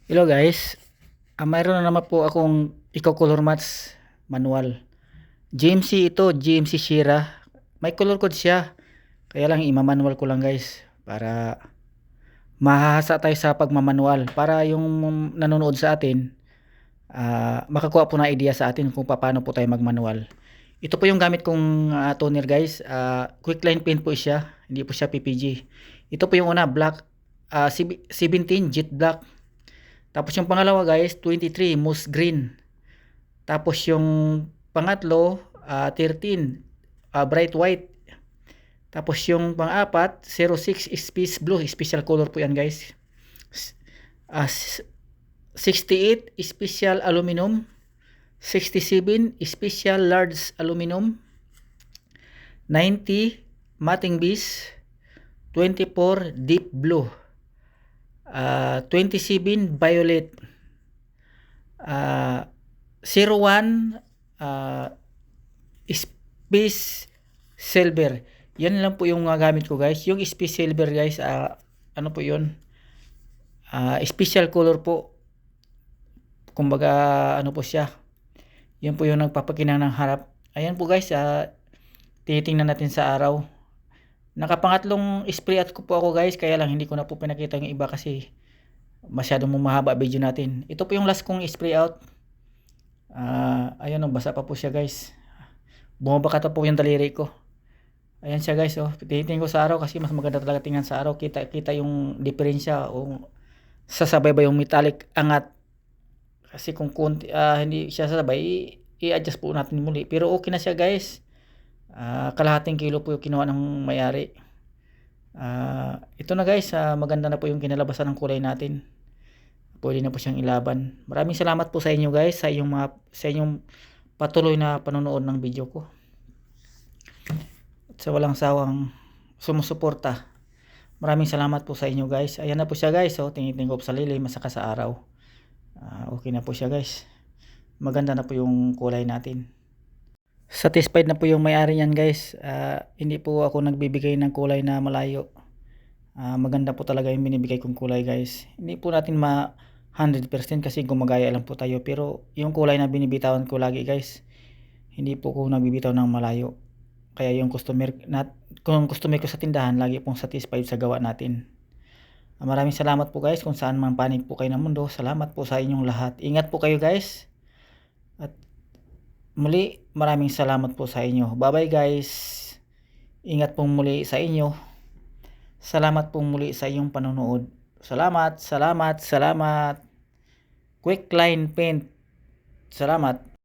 Hello guys, mayroon na naman po akong color match manual. GMC ito, GMC Shira. May color code siya. Kaya lang ima-manual ko lang guys para mahahasa tayo sa pagmamanual para yung nanonood sa atin makakuha po na idea sa atin kung paano po tayo magmanual. Ito po yung gamit kong toner guys. Quick line paint po siya, hindi po siya PPG. Ito po yung una, black 17 jet black. Tapos yung pangalawa guys, 23 moss green. Tapos yung pangatlo, 13 bright white. Tapos yung pang-apat, 06 space blue, special color po yan guys. 68 special aluminum, 67 special large aluminum, 90 matting base, 24 deep blue, 27 violet, 01 space silver. Yan lang po yung gamit ko guys. Yung space silver guys, ano po yun, special color po, kumbaga ano po siya, yun po yung nagpapakinang ng harap. Ayan po guys, titingnan natin sa araw. Nakapangatlong spray out ko po ako guys, kaya lang hindi ko na po pinakita yung iba kasi masyadong mahaba video natin. Ito po yung last kong spray out. Ayan o, basa pa po siya guys. Bumabaka po yung daliri ko. Ayan siya guys, oh. Titingin ko sa araw kasi mas maganda talaga tingnan sa araw. Kita yung diferensya o sasabay ba yung metallic angat. Kasi kung hindi siya sasabay, i-adjust po natin muli. Pero okay na siya guys. Kalahating kilo po yung kinuha ng may-ari. Ito na guys, maganda na po yung kinalabasan ng kulay natin. Pwede na po siyang ilaban. Maraming salamat po sa inyo guys, sa inyong patuloy na panonood ng video ko. Sa walang sawang sumusuporta. Maraming salamat po sa inyo guys. Ayan na po siya guys. So, tingin ko sa lilim, masaka sa araw. Okay na po siya guys. Maganda na po yung kulay natin. Satisfied na po yung may-ari niyan guys. Hindi po ako nagbibigay ng kulay na malayo. Maganda po talaga yung binibigay kong kulay guys. Hindi po natin 100% kasi gumagaya lang po tayo. Pero yung kulay na binibitawan ko lagi guys, hindi po ko nagbibitaw ng malayo. Kaya yung customer ko sa tindahan, lagi pong satisfied sa gawa natin. Maraming salamat po guys kung saan man panig po kayo ng mundo. Salamat po sa inyong lahat. Ingat po kayo guys. At muli, maraming salamat po sa inyo. Bye bye guys. Ingat pong muli sa inyo. Salamat pong muli sa iyong panonood. Salamat. Quick line paint. Salamat.